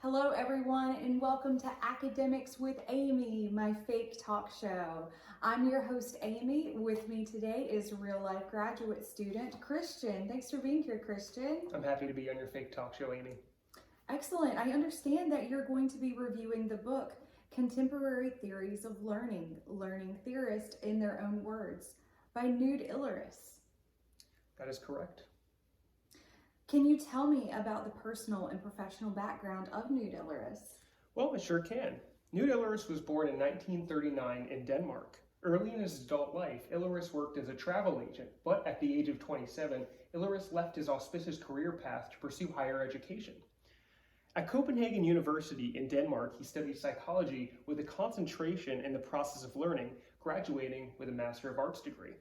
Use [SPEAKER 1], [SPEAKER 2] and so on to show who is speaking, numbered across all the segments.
[SPEAKER 1] Hello everyone and welcome to Academics with Amy, my fake talk show. I'm your host Amy. With me today is real life graduate student Christian. Thanks for being here, Christian.
[SPEAKER 2] I'm happy to be on your fake talk show, Amy.
[SPEAKER 1] Excellent. I understand that you're going to be reviewing the book Contemporary Theories of Learning, Learning Theorists in Their Own Words by Knud Illeris.
[SPEAKER 2] That is correct.
[SPEAKER 1] Can you tell me about the personal and professional background of Knud Illeris?
[SPEAKER 2] Well, I sure can. Knud Illeris was born in 1939 in Denmark. Early in his adult life, Illeris worked as a travel agent, but at the age of 27, Illeris left his auspicious career path to pursue higher education. At Copenhagen University in Denmark, he studied psychology with a concentration in the process of learning, graduating with a Master of Arts degree.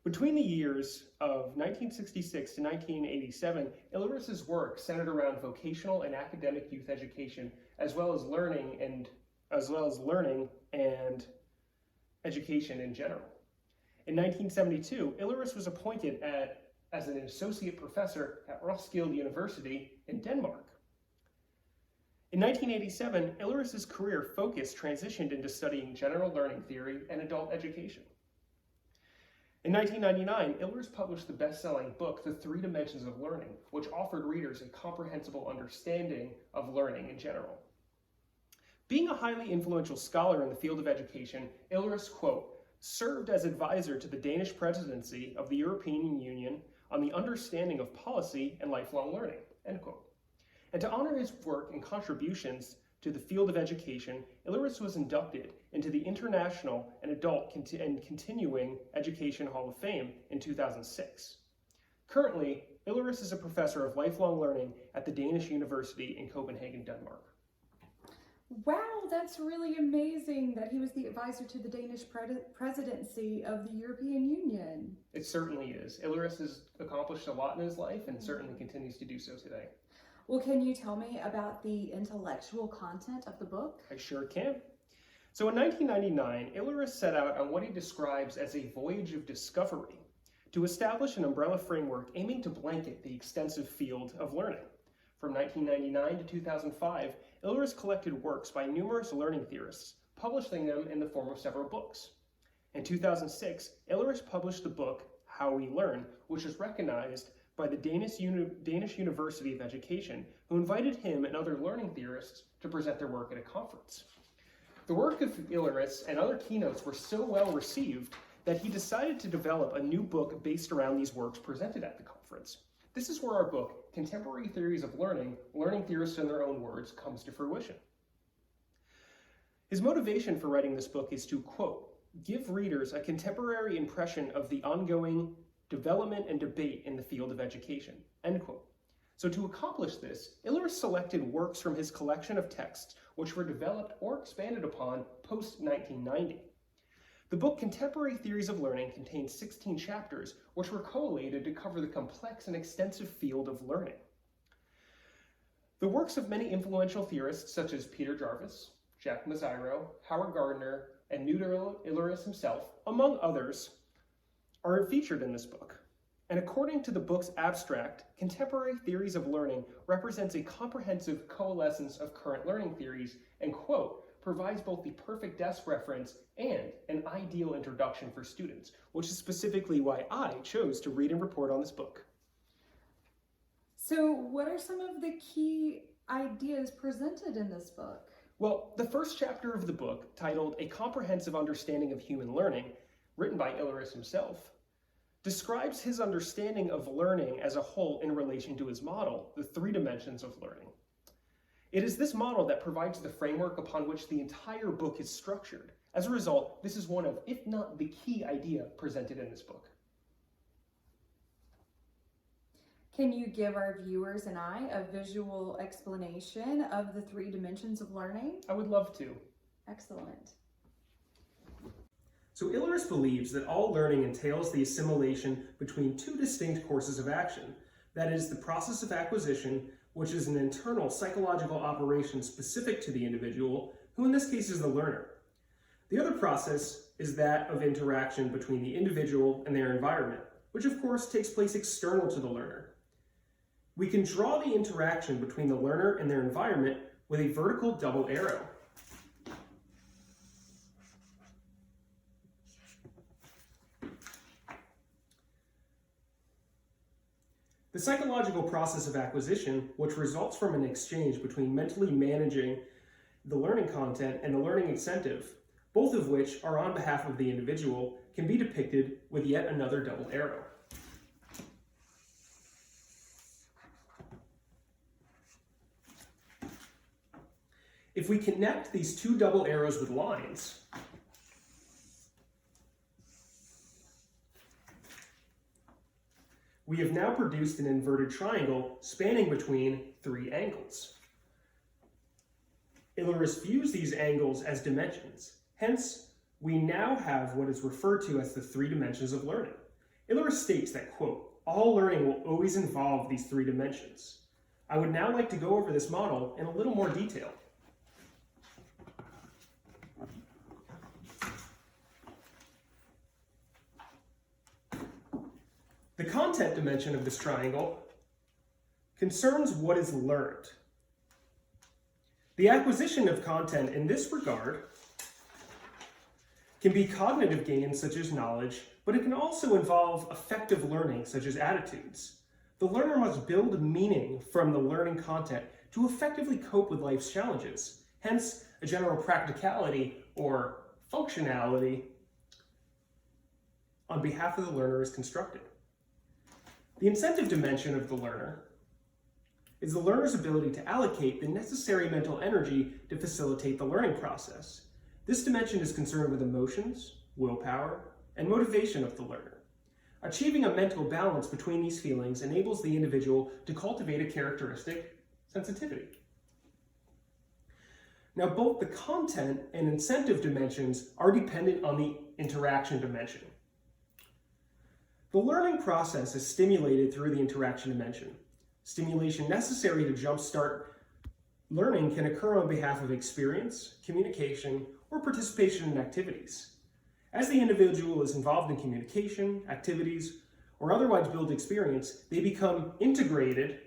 [SPEAKER 2] Between the years of 1966 to 1987, Illeris's work centered around vocational and academic youth education, as well as learning and education in general. In 1972, Illeris was appointed as an associate professor at Roskilde University in Denmark. In 1987, Illeris's career focus transitioned into studying general learning theory and adult education. In 1999, Illeris published the best-selling book, The Three Dimensions of Learning, which offered readers a comprehensible understanding of learning in general. Being a highly influential scholar in the field of education, Illeris, quote, served as advisor to the Danish presidency of the European Union on the understanding of policy and lifelong learning, end quote. And to honor his work and contributions to the field of education, Illeris was inducted into the International and Adult and Continuing Education Hall of Fame in 2006. Currently, Illeris is a professor of lifelong learning at the Danish University in Copenhagen, Denmark.
[SPEAKER 1] Wow, that's really amazing that he was the advisor to the Danish presidency of the European Union.
[SPEAKER 2] It certainly is. Illeris has accomplished a lot in his life and certainly continues to do so today.
[SPEAKER 1] Well, can you tell me about the intellectual content of the book?
[SPEAKER 2] I sure can. So in 1999, Illeris set out on what he describes as a voyage of discovery to establish an umbrella framework aiming to blanket the extensive field of learning. From 1999 to 2005, Illeris collected works by numerous learning theorists, publishing them in the form of several books. In 2006, Illeris published the book How We Learn, which is recognized by the Danish University of Education, who invited him and other learning theorists to present their work at a conference. The work of Illeris and other keynotes were so well received that he decided to develop a new book based around these works presented at the conference. This is where our book, Contemporary Theories of Learning, Learning Theorists in Their Own Words, comes to fruition. His motivation for writing this book is to, quote, give readers a contemporary impression of the ongoing development and debate in the field of education, end quote. So to accomplish this, Illeris selected works from his collection of texts which were developed or expanded upon post-1990. The book Contemporary Theories of Learning contains 16 chapters which were collated to cover the complex and extensive field of learning. The works of many influential theorists such as Peter Jarvis, Jack Mazzaro, Howard Gardner, and Knud Illeris himself, among others, are featured in this book. And according to the book's abstract, Contemporary Theories of Learning represents a comprehensive coalescence of current learning theories and, quote, provides both the perfect desk reference and an ideal introduction for students, which is specifically why I chose to read and report on this book.
[SPEAKER 1] So what are some of the key ideas presented in this book?
[SPEAKER 2] Well, the first chapter of the book, titled A Comprehensive Understanding of Human Learning, written by Illeris himself, describes his understanding of learning as a whole in relation to his model, the three dimensions of learning. It is this model that provides the framework upon which the entire book is structured. As a result, this is one of, if not the key idea presented in this book.
[SPEAKER 1] Can you give our viewers and I a visual explanation of the three dimensions of learning?
[SPEAKER 2] I would love to.
[SPEAKER 1] Excellent.
[SPEAKER 2] So Illeris believes that all learning entails the assimilation between two distinct courses of action. That is, the process of acquisition, which is an internal psychological operation specific to the individual, who in this case is the learner. The other process is that of interaction between the individual and their environment, which of course takes place external to the learner. We can draw the interaction between the learner and their environment with a vertical double arrow. The psychological process of acquisition, which results from an exchange between mentally managing the learning content and the learning incentive, both of which are on behalf of the individual, can be depicted with yet another double arrow. If we connect these two double arrows with lines, we have now produced an inverted triangle spanning between three angles. Illeris views these angles as dimensions. Hence, we now have what is referred to as the three dimensions of learning. Illeris states that, quote, all learning will always involve these three dimensions. I would now like to go over this model in a little more detail. The content dimension of this triangle concerns what is learned. The acquisition of content in this regard can be cognitive gains such as knowledge, but it can also involve affective learning such as attitudes. The learner must build meaning from the learning content to effectively cope with life's challenges. Hence, a general practicality or functionality on behalf of the learner is constructed. The incentive dimension of the learner is the learner's ability to allocate the necessary mental energy to facilitate the learning process. This dimension is concerned with emotions, willpower, and motivation of the learner. Achieving a mental balance between these feelings enables the individual to cultivate a characteristic sensitivity. Now, both the content and incentive dimensions are dependent on the interaction dimension. The learning process is stimulated through the interaction dimension. Stimulation necessary to jumpstart learning can occur on behalf of experience, communication, or participation in activities. As the individual is involved in communication, activities, or otherwise build experience, they become integrated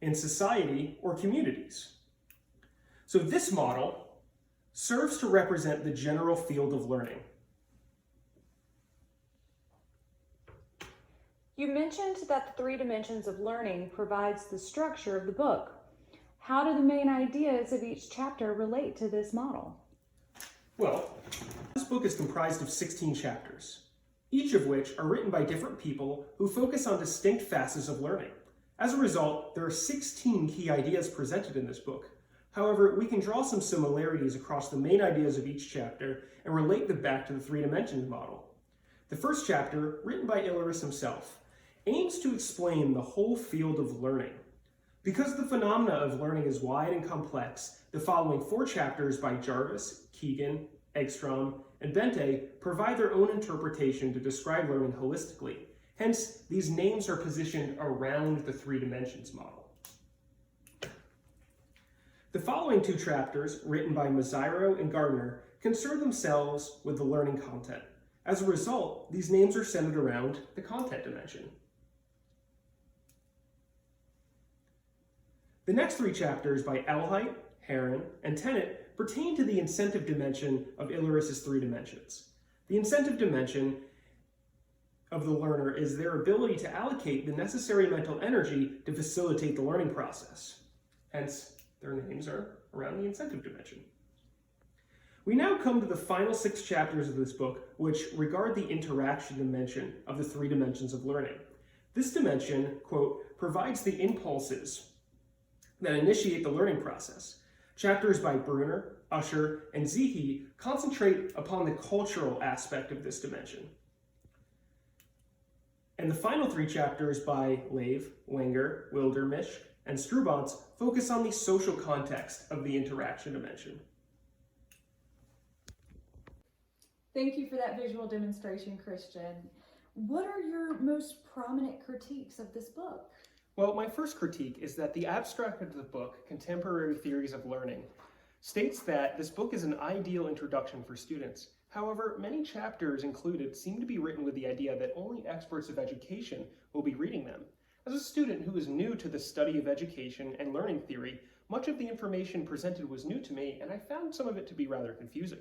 [SPEAKER 2] in society or communities. So this model serves to represent the general field of learning.
[SPEAKER 1] You mentioned that the three dimensions of learning provides the structure of the book. How do the main ideas of each chapter relate to this model?
[SPEAKER 2] Well, this book is comprised of 16 chapters, each of which are written by different people who focus on distinct facets of learning. As a result, there are 16 key ideas presented in this book. However, we can draw some similarities across the main ideas of each chapter and relate them back to the three dimensions model. The first chapter, written by Illeris himself, aims to explain the whole field of learning. Because the phenomena of learning is wide and complex, the following 4 chapters by Jarvis, Keegan, Eggstrom, and Bente provide their own interpretation to describe learning holistically. Hence, these names are positioned around the three dimensions model. The following 2 chapters, written by Mazziro and Gardner, concern themselves with the learning content. As a result, these names are centered around the content dimension. The next 3 chapters by Elheit, Heron, and Tennant pertain to the incentive dimension of Illeris' three dimensions. The incentive dimension of the learner is their ability to allocate the necessary mental energy to facilitate the learning process. Hence, their names are around the incentive dimension. We now come to the final 6 chapters of this book, which regard the interaction dimension of the three dimensions of learning. This dimension, quote, provides the impulses that initiate the learning process. Chapters by Bruner, Usher, and Zehe concentrate upon the cultural aspect of this dimension. And the final 3 chapters by Lave, Wenger, Wildermish, and Strubantz focus on the social context of the interaction dimension.
[SPEAKER 1] Thank you for that visual demonstration, Christian. What are your most prominent critiques of this book?
[SPEAKER 2] Well, my first critique is that the abstract of the book, Contemporary Theories of Learning, states that this book is an ideal introduction for students. However, many chapters included seem to be written with the idea that only experts of education will be reading them. As a student who is new to the study of education and learning theory, much of the information presented was new to me, and I found some of it to be rather confusing.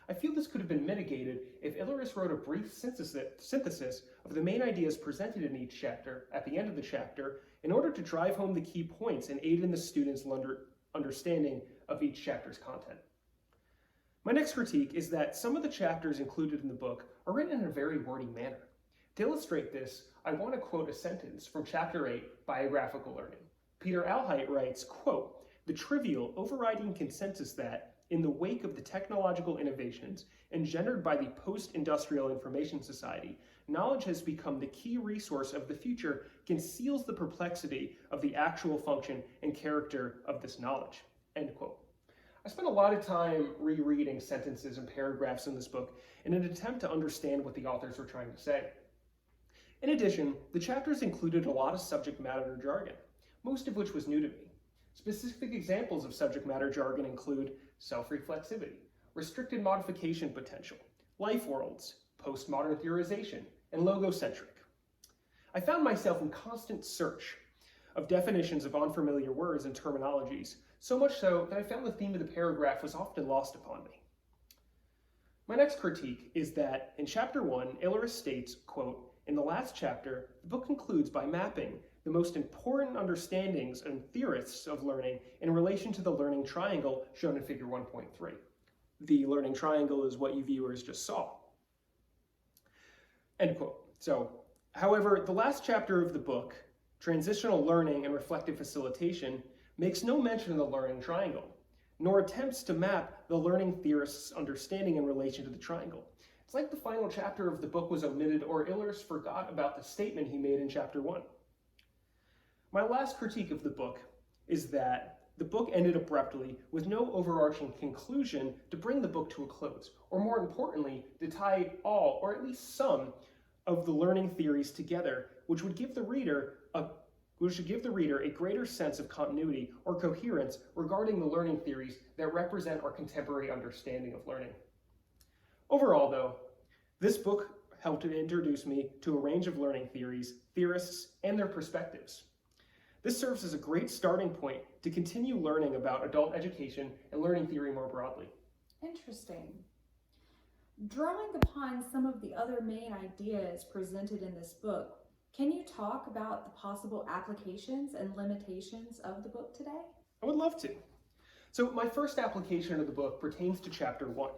[SPEAKER 2] I feel this could have been mitigated if Illeris wrote a brief synthesis of the main ideas presented in each chapter at the end of the chapter in order to drive home the key points and aid in the student's understanding of each chapter's content. My next critique is that some of the chapters included in the book are written in a very wordy manner. To illustrate this, I want to quote a sentence from Chapter 8, Biographical Learning. Peter Alheit writes, quote, "The trivial, overriding consensus that, in the wake of the technological innovations engendered by the post-industrial information society, knowledge has become the key resource of the future conceals the perplexity of the actual function and character of this knowledge." End quote. I spent a lot of time rereading sentences and paragraphs in this book in an attempt to understand what the authors were trying to say. In addition, the chapters included a lot of subject matter jargon, most of which was new to me. Specific examples of subject matter jargon include self-reflexivity, restricted modification potential, life worlds, postmodern theorization, and logocentric. I found myself in constant search of definitions of unfamiliar words and terminologies, so much so that I found the theme of the paragraph was often lost upon me. My next critique is that in Chapter 1, Illeris states, quote, "In the last chapter, the book concludes by mapping the most important understandings and theorists of learning in relation to the learning triangle shown in Figure 1.3. The learning triangle is what you viewers just saw." End quote. So, however, the last chapter of the book, Transitional Learning and Reflective Facilitation, makes no mention of the learning triangle, nor attempts to map the learning theorist's understanding in relation to the triangle. It's like the final chapter of the book was omitted, or Illeris forgot about the statement he made in Chapter 1. My last critique of the book is that the book ended abruptly with no overarching conclusion to bring the book to a close, or more importantly, to tie all, or at least some, of the learning theories together, which would give the reader a greater sense of continuity or coherence regarding the learning theories that represent our contemporary understanding of learning. Overall, though, this book helped to introduce me to a range of learning theories, theorists, and their perspectives. This serves as a great starting point to continue learning about adult education and learning theory more broadly.
[SPEAKER 1] Interesting. Drawing upon some of the other main ideas presented in this book, can you talk about the possible applications and limitations of the book today?
[SPEAKER 2] I would love to. So my first application of the book pertains to Chapter 1.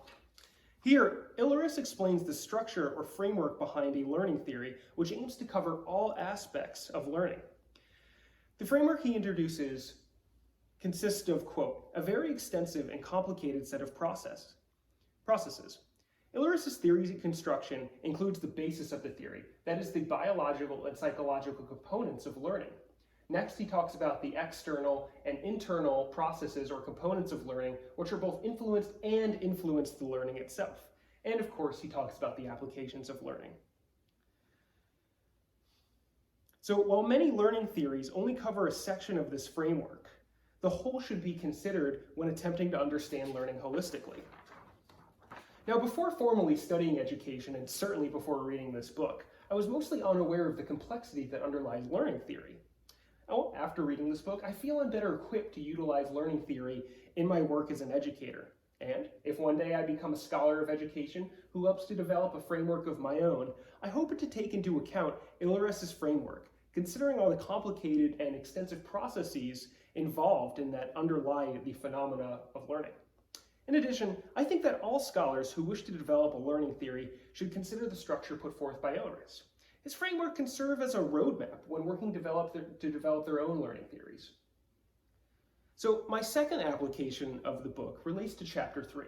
[SPEAKER 2] Here, Illeris explains the structure or framework behind a learning theory which aims to cover all aspects of learning. The framework he introduces consists of, quote, "a very extensive and complicated set of processes. Illeris' theory construction includes the basis of the theory, that is, the biological and psychological components of learning. Next, he talks about the external and internal processes or components of learning, which are both influenced and influence the learning itself. And of course, he talks about the applications of learning. So while many learning theories only cover a section of this framework, the whole should be considered when attempting to understand learning holistically. Now, before formally studying education, and certainly before reading this book, I was mostly unaware of the complexity that underlies learning theory. After reading this book, I feel I'm better equipped to utilize learning theory in my work as an educator. And if one day I become a scholar of education who helps to develop a framework of my own, I hope to take into account Illeris' framework, considering all the complicated and extensive processes involved in that underlie the phenomena of learning. In addition, I think that all scholars who wish to develop a learning theory should consider the structure put forth by Illeris. His framework can serve as a roadmap when working to develop their own learning theories. So my second application of the book relates to Chapter 3.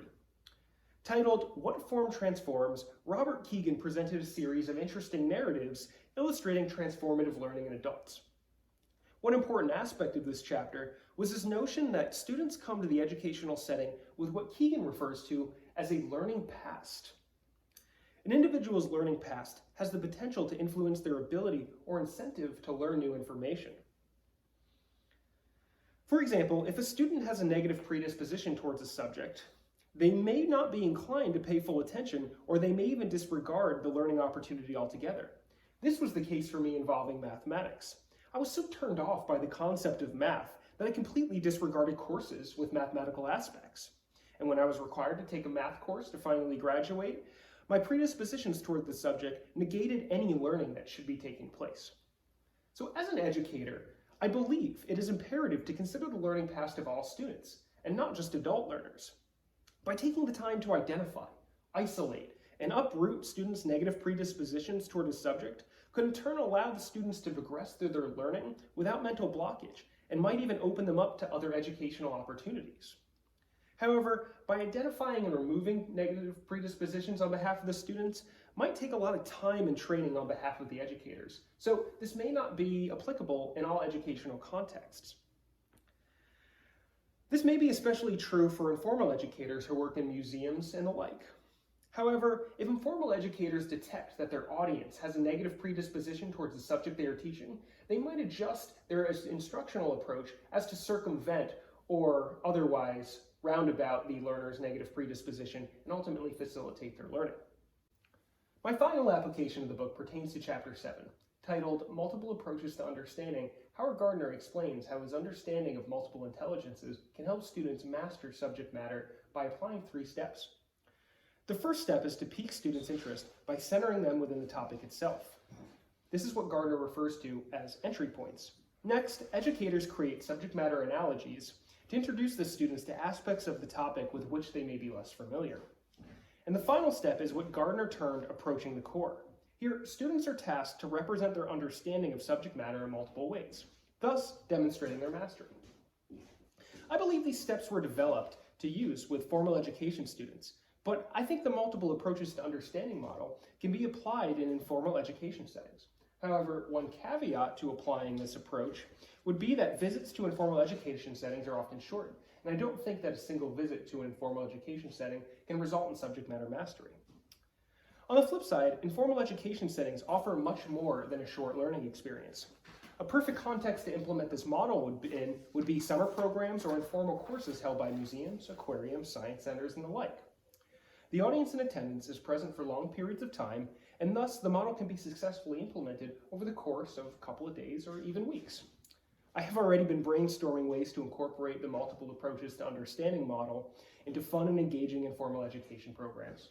[SPEAKER 2] Titled, "What Form Transforms?", Robert Keegan presented a series of interesting narratives illustrating transformative learning in adults. One important aspect of this chapter was his notion that students come to the educational setting with what Keegan refers to as a learning past. An individual's learning past has the potential to influence their ability or incentive to learn new information. For example, if a student has a negative predisposition towards a subject, they may not be inclined to pay full attention, or they may even disregard the learning opportunity altogether. This was the case for me involving mathematics. I was so turned off by the concept of math that I completely disregarded courses with mathematical aspects. And when I was required to take a math course to finally graduate, my predispositions toward the subject negated any learning that should be taking place. So as an educator, I believe it is imperative to consider the learning past of all students, and not just adult learners. By taking the time to identify, isolate, and uproot students' negative predispositions toward a subject could in turn allow the students to progress through their learning without mental blockage, and might even open them up to other educational opportunities. However, by identifying and removing negative predispositions on behalf of the students might take a lot of time and training on behalf of the educators, so this may not be applicable in all educational contexts. This may be especially true for informal educators who work in museums and the like. However, if informal educators detect that their audience has a negative predisposition towards the subject they are teaching, they might adjust their instructional approach as to circumvent or otherwise roundabout the learner's negative predisposition and ultimately facilitate their learning. My final application of the book pertains to Chapter 7, titled Multiple Approaches to Understanding. Howard Gardner explains how his understanding of multiple intelligences can help students master subject matter by applying 3 steps. The first step is to pique students' interest by centering them within the topic itself. This is what Gardner refers to as entry points. Next, educators create subject matter analogies to introduce the students to aspects of the topic with which they may be less familiar. And the final step is what Gardner termed approaching the core. Here, students are tasked to represent their understanding of subject matter in multiple ways, thus demonstrating their mastery. I believe these steps were developed to use with formal education students, but I think the multiple approaches to understanding model can be applied in informal education settings. However, one caveat to applying this approach would be that visits to informal education settings are often short, and I don't think that a single visit to an informal education setting can result in subject matter mastery. On the flip side, informal education settings offer much more than a short learning experience. A perfect context to implement this model would be summer programs or informal courses held by museums, aquariums, science centers, and the like. The audience in attendance is present for long periods of time, and thus the model can be successfully implemented over the course of a couple of days or even weeks. I have already been brainstorming ways to incorporate the multiple approaches to understanding model into fun and engaging informal education programs.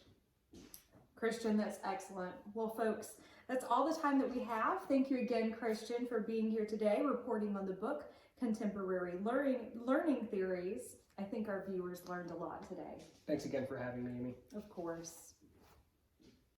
[SPEAKER 1] Cristian, that's excellent. Well, folks, that's all the time that we have. Thank you again, Cristian, for being here today, reporting on the book, Contemporary Learning Theories. I think our viewers learned a lot today.
[SPEAKER 2] Thanks again for having me, Amy.
[SPEAKER 1] Of course.